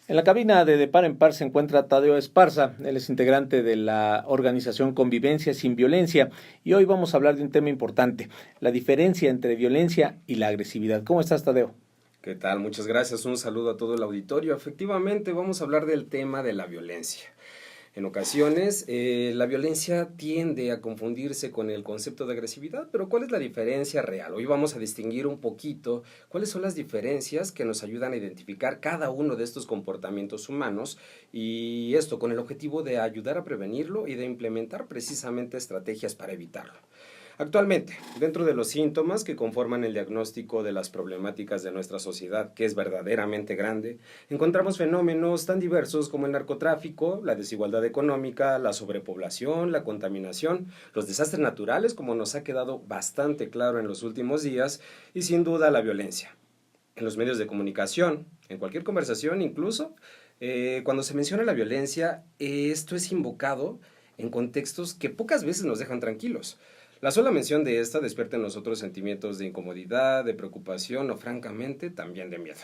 En la cabina de Par en Par se encuentra Tadeo Esparza, él es integrante de la organización Convivencia Sin Violencia y hoy vamos a hablar de un tema importante, la diferencia entre violencia y la agresividad. ¿Cómo estás, Tadeo? ¿Qué tal? Muchas gracias. Un saludo a todo el auditorio. Efectivamente, vamos a hablar del tema de la violencia. En ocasiones, la violencia tiende a confundirse con el concepto de agresividad, pero ¿cuál es la diferencia real? Hoy vamos a distinguir un poquito cuáles son las diferencias que nos ayudan a identificar cada uno de estos comportamientos humanos y esto con el objetivo de ayudar a prevenirlo y de implementar precisamente estrategias para evitarlo. Actualmente, dentro de los síntomas que conforman el diagnóstico de las problemáticas de nuestra sociedad, que es verdaderamente grande, encontramos fenómenos tan diversos como el narcotráfico, la desigualdad económica, la sobrepoblación, la contaminación, los desastres naturales, como nos ha quedado bastante claro en los últimos días, y sin duda la violencia. En los medios de comunicación, en cualquier conversación incluso, cuando se menciona la violencia, esto es invocado en contextos que pocas veces nos dejan tranquilos. La sola mención de esta despierta en nosotros sentimientos de incomodidad, de preocupación o francamente también de miedo.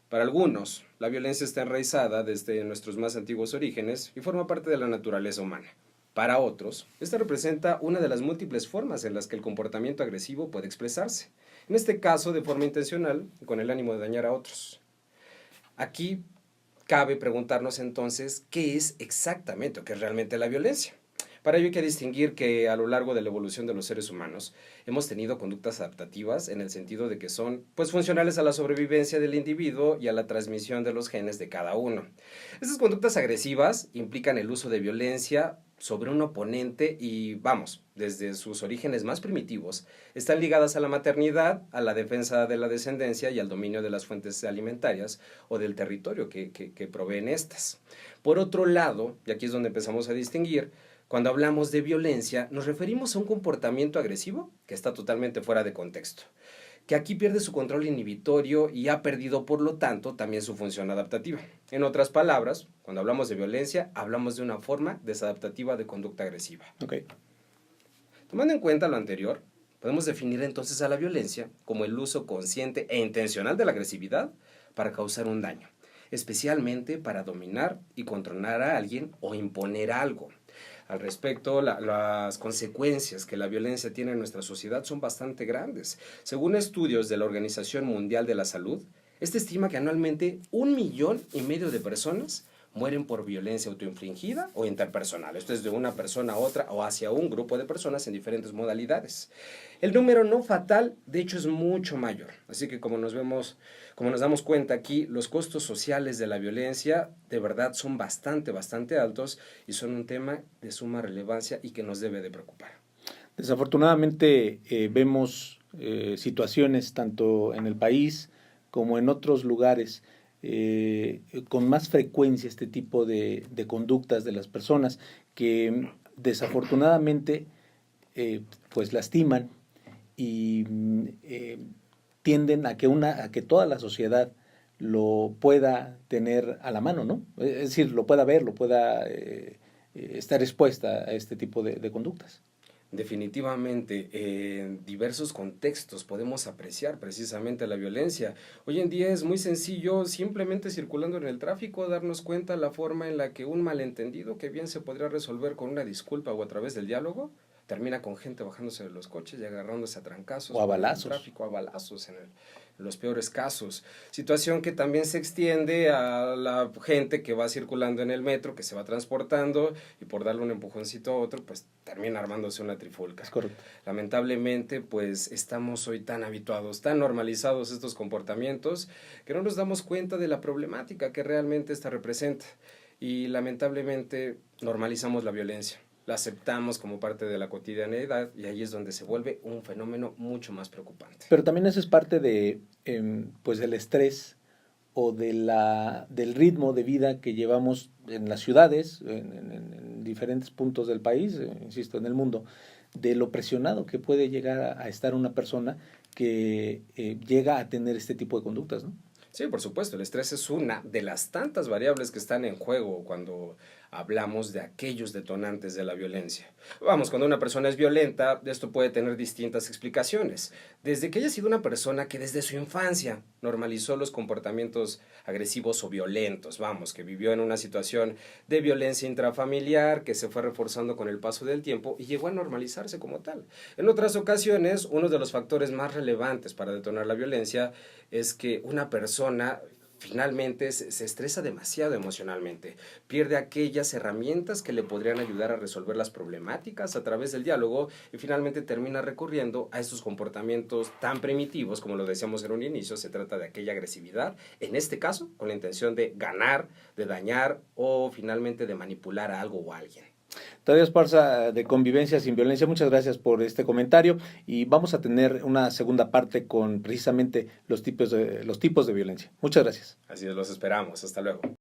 Para algunos, la violencia está enraizada desde nuestros más antiguos orígenes y forma parte de la naturaleza humana. Para otros, esta representa una de las múltiples formas en las que el comportamiento agresivo puede expresarse, en este caso de forma intencional, con el ánimo de dañar a otros. Aquí cabe preguntarnos entonces qué es exactamente o qué es realmente la violencia. Para ello hay que distinguir que a lo largo de la evolución de los seres humanos hemos tenido conductas adaptativas en el sentido de que son funcionales a la sobrevivencia del individuo y a la transmisión de los genes de cada uno. Estas conductas agresivas implican el uso de violencia sobre un oponente y, desde sus orígenes más primitivos, están ligadas a la maternidad, a la defensa de la descendencia y al dominio de las fuentes alimentarias o del territorio que proveen estas. Por otro lado, y aquí es donde empezamos a distinguir, cuando hablamos de violencia, nos referimos a un comportamiento agresivo que está totalmente fuera de contexto, que aquí pierde su control inhibitorio y ha perdido, por lo tanto, también su función adaptativa. En otras palabras, cuando hablamos de violencia, hablamos de una forma desadaptativa de conducta agresiva. Okay. Tomando en cuenta lo anterior, podemos definir entonces a la violencia como el uso consciente e intencional de la agresividad para causar un daño, especialmente para dominar y controlar a alguien o imponer algo. Al respecto, las consecuencias que la violencia tiene en nuestra sociedad son bastante grandes. Según estudios de la Organización Mundial de la Salud, esta estima que anualmente 1,5 millones de personas mueren por violencia autoinfligida o interpersonal. Esto es de una persona a otra o hacia un grupo de personas en diferentes modalidades. El número no fatal, de hecho, es mucho mayor. Así que como nos damos cuenta aquí, los costos sociales de la violencia de verdad son bastante altos y son un tema de suma relevancia y que nos debe de preocupar. Desafortunadamente vemos situaciones tanto en el país como en otros lugares con más frecuencia este tipo de conductas de las personas que desafortunadamente pues lastiman y tienden a que toda la sociedad lo pueda tener a la mano, ¿no? Es decir, lo pueda ver, lo pueda estar expuesta a este tipo de conductas. Definitivamente, en diversos contextos podemos apreciar precisamente la violencia. Hoy en día es muy sencillo, simplemente circulando en el tráfico, darnos cuenta la forma en la que un malentendido, que bien se podría resolver con una disculpa o a través del diálogo, termina con gente bajándose de los coches y agarrándose a trancazos. O a por el balazos. tráfico, a balazos en los peores casos. Situación que también se extiende a la gente que va circulando en el metro, que se va transportando y por darle un empujoncito a otro, pues termina armándose una trifulca. Es correcto. Lamentablemente, pues estamos hoy tan habituados, tan normalizados estos comportamientos, que no nos damos cuenta de la problemática que realmente esta representa. Y lamentablemente normalizamos la violencia. La aceptamos como parte de la cotidianeidad y ahí es donde se vuelve un fenómeno mucho más preocupante. Pero también eso es parte pues del estrés o del ritmo de vida que llevamos en las ciudades, en diferentes puntos del país, insisto, en el mundo, de lo presionado que puede llegar a estar una persona que llega a tener este tipo de conductas, ¿no? Sí, por supuesto, el estrés es una de las tantas variables que están en juego cuando hablamos de aquellos detonantes de la violencia. Vamos, cuando una persona es violenta, esto puede tener distintas explicaciones. Desde que haya sido una persona que desde su infancia normalizó los comportamientos agresivos o violentos, vamos, que vivió en una situación de violencia intrafamiliar que se fue reforzando con el paso del tiempo y llegó a normalizarse como tal. En otras ocasiones, uno de los factores más relevantes para detonar la violencia es que una persona finalmente se estresa demasiado emocionalmente, pierde aquellas herramientas que le podrían ayudar a resolver las problemáticas a través del diálogo y finalmente termina recurriendo a estos comportamientos tan primitivos, como lo decíamos en un inicio. Se trata de aquella agresividad, en este caso con la intención de ganar, de dañar o finalmente de manipular a algo o a alguien. Tadeo Esparza, de Convivencia sin Violencia, muchas gracias por este comentario y vamos a tener una segunda parte con precisamente los tipos de violencia. Muchas gracias. Así es, los esperamos. Hasta luego.